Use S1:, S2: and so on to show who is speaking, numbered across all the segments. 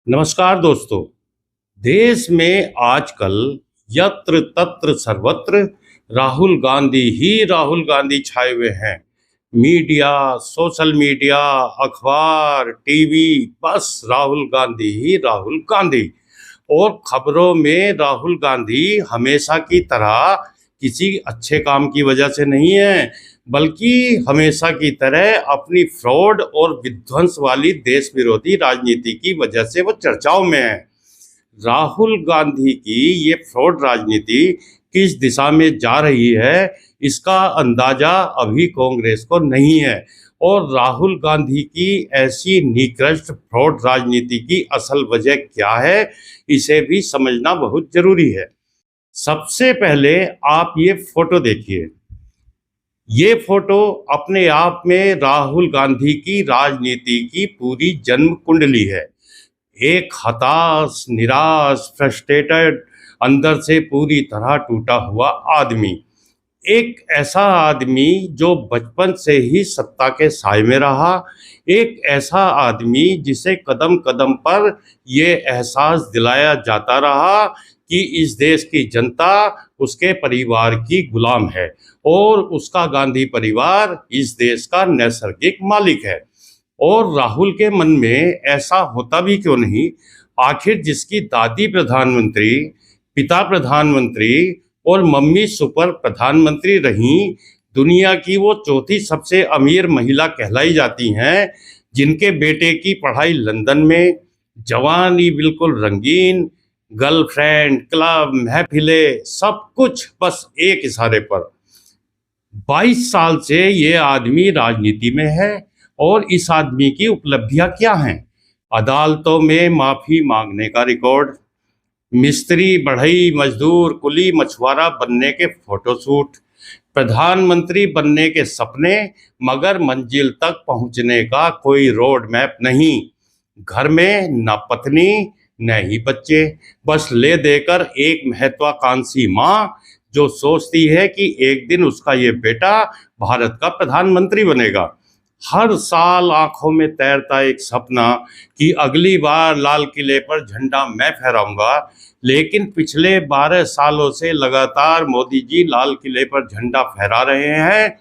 S1: नमस्कार दोस्तों। देश में आजकल यत्र तत्र सर्वत्र राहुल गांधी ही राहुल गांधी छाए हुए हैं। मीडिया, सोशल मीडिया, अखबार, टीवी, बस राहुल गांधी ही राहुल गांधी। और खबरों में राहुल गांधी हमेशा की तरह किसी अच्छे काम की वजह से नहीं है, बल्कि हमेशा की तरह अपनी फ्रॉड और विध्वंस वाली देश विरोधी राजनीति की वजह से वो चर्चाओं में है। राहुल गांधी की ये फ्रॉड राजनीति किस दिशा में जा रही है, इसका अंदाजा अभी कांग्रेस को नहीं है। और राहुल गांधी की ऐसी निकृष्ट फ्रॉड राजनीति की असल वजह क्या है, इसे भी समझना बहुत जरूरी है। सबसे पहले आप ये फोटो देखिए। ये फोटो अपने आप में राहुल गांधी की राजनीति की पूरी जन्म कुंडली है। एक हताश, निराश, फ्रस्ट्रेटेड, अंदर से पूरी तरह टूटा हुआ आदमी। एक ऐसा आदमी जो बचपन से ही सत्ता के साए में रहा। एक ऐसा आदमी जिसे कदम कदम पर ये एहसास दिलाया जाता रहा कि इस देश की जनता उसके परिवार की गुलाम है और उसका गांधी परिवार इस देश का नैसर्गिक मालिक है। और राहुल के मन में ऐसा होता भी क्यों नहीं? आखिर जिसकी दादी प्रधानमंत्री, पिता प्रधानमंत्री और मम्मी सुपर प्रधानमंत्री रहीं, दुनिया की वो चौथी सबसे अमीर महिला कहलाई जाती हैं, जिनके बेटे की पढ़ाई लंदन में, जवानी बिल्कुल रंगीन, गर्लफ्रेंड, क्लब, महफिलें, सब कुछ बस एक इशारे पर। 22 साल से ये आदमी राजनीति में है और इस आदमी की उपलब्धियां क्या हैं? अदालतों में माफी मांगने का रिकॉर्ड, मिस्त्री, बढ़ई, मजदूर, कुली, मछुआरा बनने के फोटोशूट, प्रधानमंत्री बनने के सपने, मगर मंजिल तक पहुंचने का कोई रोड मैप नहीं। घर में न पत्नी न ही बच्चे, बस ले देकर एक महत्वाकांक्षी माँ जो सोचती है कि एक दिन उसका ये बेटा भारत का प्रधानमंत्री बनेगा। हर साल आंखों में तैरता एक सपना कि अगली बार लाल किले पर झंडा मैं फहराऊंगा। लेकिन पिछले 12 सालों से लगातार मोदी जी लाल किले पर झंडा फहरा रहे हैं,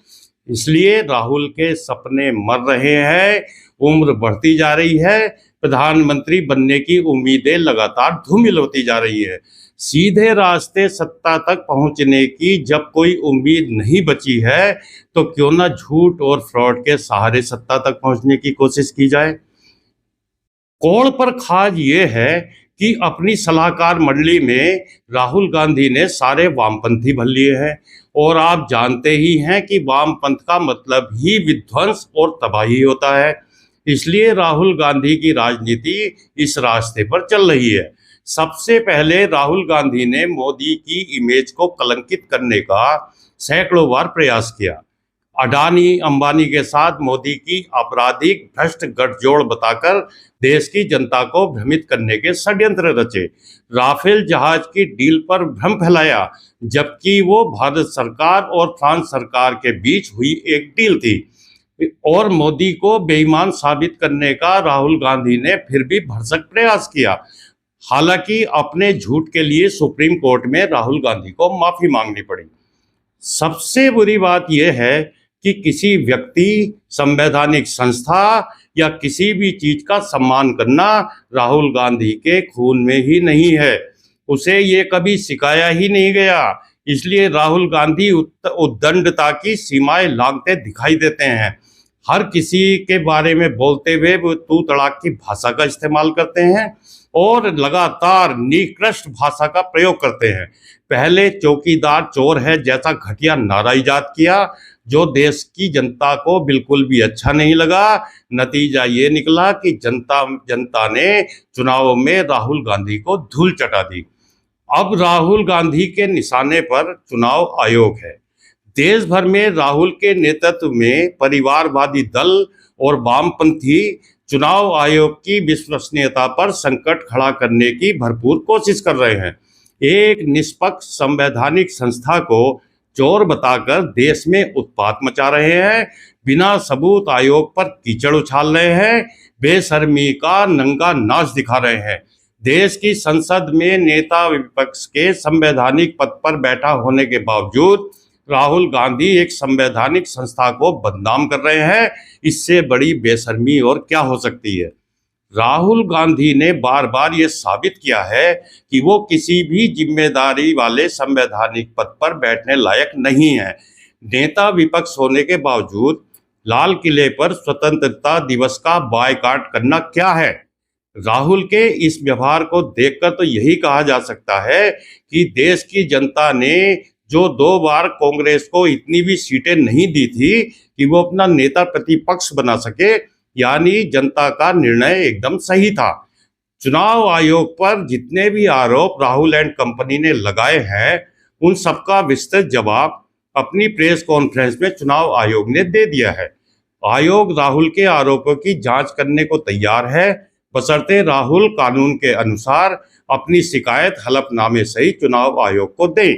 S1: इसलिए राहुल के सपने मर रहे हैं, उम्र बढ़ती जा रही है, प्रधानमंत्री बनने की उम्मीदें लगातार धूमिल होती जा रही है। सीधे रास्ते सत्ता तक पहुंचने की जब कोई उम्मीद नहीं बची है, तो क्यों ना झूठ और फ्रॉड के सहारे सत्ता तक पहुंचने की कोशिश की जाए। कोण पर खाज ये है कि अपनी सलाहकार मंडली में राहुल गांधी ने सारे वामपंथी भर लिए हैं, और आप जानते ही हैं कि वामपंथ का मतलब ही विध्वंस और तबाही होता है। इसलिए राहुल गांधी की राजनीति इस रास्ते पर चल रही है। सबसे पहले राहुल गांधी ने मोदी की इमेज को कलंकित करने का सैकड़ों बार प्रयास किया। अडानी अंबानी के साथ मोदी की आपराधिक भ्रष्ट गठजोड़ बताकर देश की जनता को भ्रमित करने के षड्यंत्र रचे। राफेल जहाज की डील पर भ्रम फैलाया, जबकि वो भारत सरकार और फ्रांस सरकार के बीच हुई एक डील थी। और मोदी को बेईमान साबित करने का राहुल गांधी ने फिर भी भरसक प्रयास किया। हालांकि अपने झूठ के लिए सुप्रीम कोर्ट में राहुल गांधी को माफी मांगनी पड़ी। सबसे बुरी बात यह है कि किसी व्यक्ति, संवैधानिक संस्था या किसी भी चीज का सम्मान करना राहुल गांधी के खून में ही नहीं है। उसे ये कभी सिखाया ही नहीं गया। इसलिए राहुल गांधी उद्दंडता की सीमाएं लांघते दिखाई देते हैं। हर किसी के बारे में बोलते हुए वो तू तड़ाक की भाषा का इस्तेमाल करते हैं और लगातार निकृष्ट भाषा का प्रयोग करते हैं। पहले चौकीदार चोर है जैसा घटिया नारा इजाद किया, जो देश की जनता को बिल्कुल भी अच्छा नहीं लगा। नतीजा ये निकला कि जनता ने चुनावों में राहुल गांधी को धूल चटा दी। अब राहुल गांधी के निशाने पर चुनाव आयोग है। देश भर में राहुल के नेतृत्व में परिवारवादी दल और वामपंथी चुनाव आयोग की विश्वसनीयता पर संकट खड़ा करने की भरपूर कोशिश कर रहे हैं। एक निष्पक्ष संवैधानिक संस्था को चोर बताकर देश में उत्पात मचा रहे हैं। बिना सबूत आयोग पर कीचड़ उछाल रहे हैं, बेशर्मी का नंगा नाच दिखा रहे हैं। देश की संसद में नेता विपक्ष के संवैधानिक पद पर बैठा होने के बावजूद राहुल गांधी एक संवैधानिक संस्था को बदनाम कर रहे हैं। इससे बड़ी बेशर्मी और क्या हो सकती है। राहुल गांधी ने बार बार ये साबित किया है कि वो किसी भी जिम्मेदारी वाले संवैधानिक पद पर बैठने लायक नहीं है। नेता विपक्ष होने के बावजूद लाल किले पर स्वतंत्रता दिवस का बायकॉट करना क्या है। राहुल के इस व्यवहार को देखकर तो यही कहा जा सकता है कि देश की जनता ने जो 2 बार कांग्रेस को इतनी भी सीटें नहीं दी थी कि वो अपना नेता प्रतिपक्ष बना सके, यानी जनता का निर्णय एकदम सही था। चुनाव आयोग पर जितने भी आरोप राहुल एंड कंपनी ने लगाए हैं, उन सबका विस्तृत जवाब अपनी प्रेस कॉन्फ्रेंस में चुनाव आयोग ने दे दिया है। आयोग राहुल के आरोपों की जांच करने को तैयार है, बशर्ते राहुल कानून के अनुसार अपनी शिकायत हलफनामे सहित चुनाव आयोग को दें।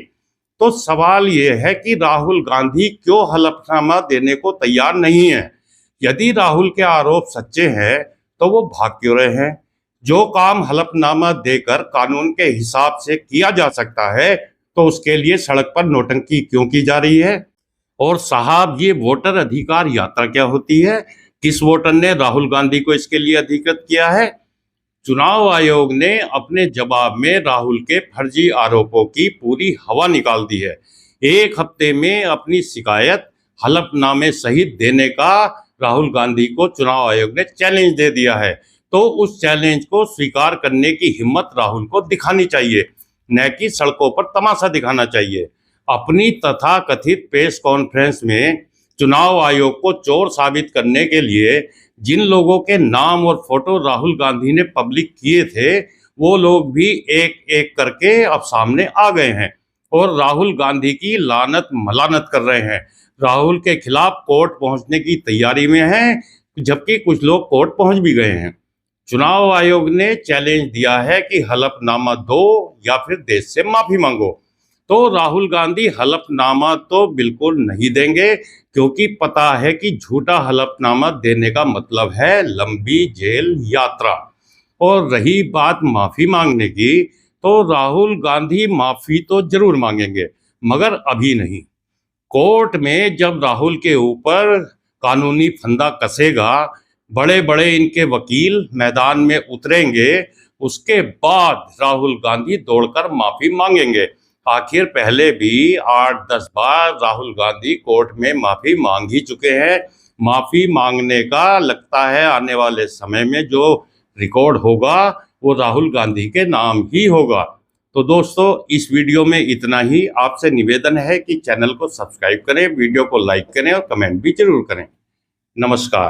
S1: तो सवाल ये है कि राहुल गांधी क्यों हलफनामा देने को तैयार नहीं है। यदि राहुल के आरोप सच्चे हैं तो वो भाग क्यों रहे हैं। जो काम हलफनामा देकर कानून के हिसाब से किया जा सकता है तो उसके लिए सड़क पर नौटंकी क्यों की जा रही है। और साहब, ये वोटर अधिकार यात्रा क्या होती है। किस वोटर ने राहुल गांधी को इसके लिए अधिकृत किया है। चुनाव आयोग ने अपने जवाब में राहुल के फर्जी आरोपों की पूरी हवा निकाल दी है। 1 हफ्ते में अपनी शिकायत हलफनामे सहित देने का राहुल गांधी को चुनाव आयोग ने चैलेंज दे दिया है। तो उस चैलेंज को स्वीकार करने की हिम्मत राहुल को दिखानी चाहिए, न कि सड़कों पर तमाशा दिखाना चाहिए। अपनी तथाकथित प्रेस कॉन्फ्रेंस में चुनाव आयोग को चोर साबित करने के लिए जिन लोगों के नाम और फोटो राहुल गांधी ने पब्लिक किए थे, वो लोग भी एक एक करके अब सामने आ गए हैं और राहुल गांधी की लानत मलानत कर रहे हैं। राहुल के खिलाफ कोर्ट पहुंचने की तैयारी में हैं, जबकि कुछ लोग कोर्ट पहुंच भी गए हैं। चुनाव आयोग ने चैलेंज दिया है कि हलफनामा दो या फिर देश से माफी मांगो। तो राहुल गांधी हलफनामा तो बिल्कुल नहीं देंगे, क्योंकि पता है कि झूठा हलफनामा देने का मतलब है लंबी जेल यात्रा। और रही बात माफी मांगने की, तो राहुल गांधी माफी तो जरूर मांगेंगे, मगर अभी नहीं। कोर्ट में जब राहुल के ऊपर कानूनी फंदा कसेगा, बड़े बड़े इनके वकील मैदान में उतरेंगे, उसके बाद राहुल गांधी दौड़कर माफी मांगेंगे। आखिर पहले भी 8-10 बार राहुल गांधी कोर्ट में माफी मांग ही चुके हैं। माफी मांगने का लगता है आने वाले समय में जो रिकॉर्ड होगा वो राहुल गांधी के नाम ही होगा। तो दोस्तों, इस वीडियो में इतना ही। आपसे निवेदन है कि चैनल को सब्सक्राइब करें, वीडियो को लाइक करें और कमेंट भी जरूर करें। नमस्कार।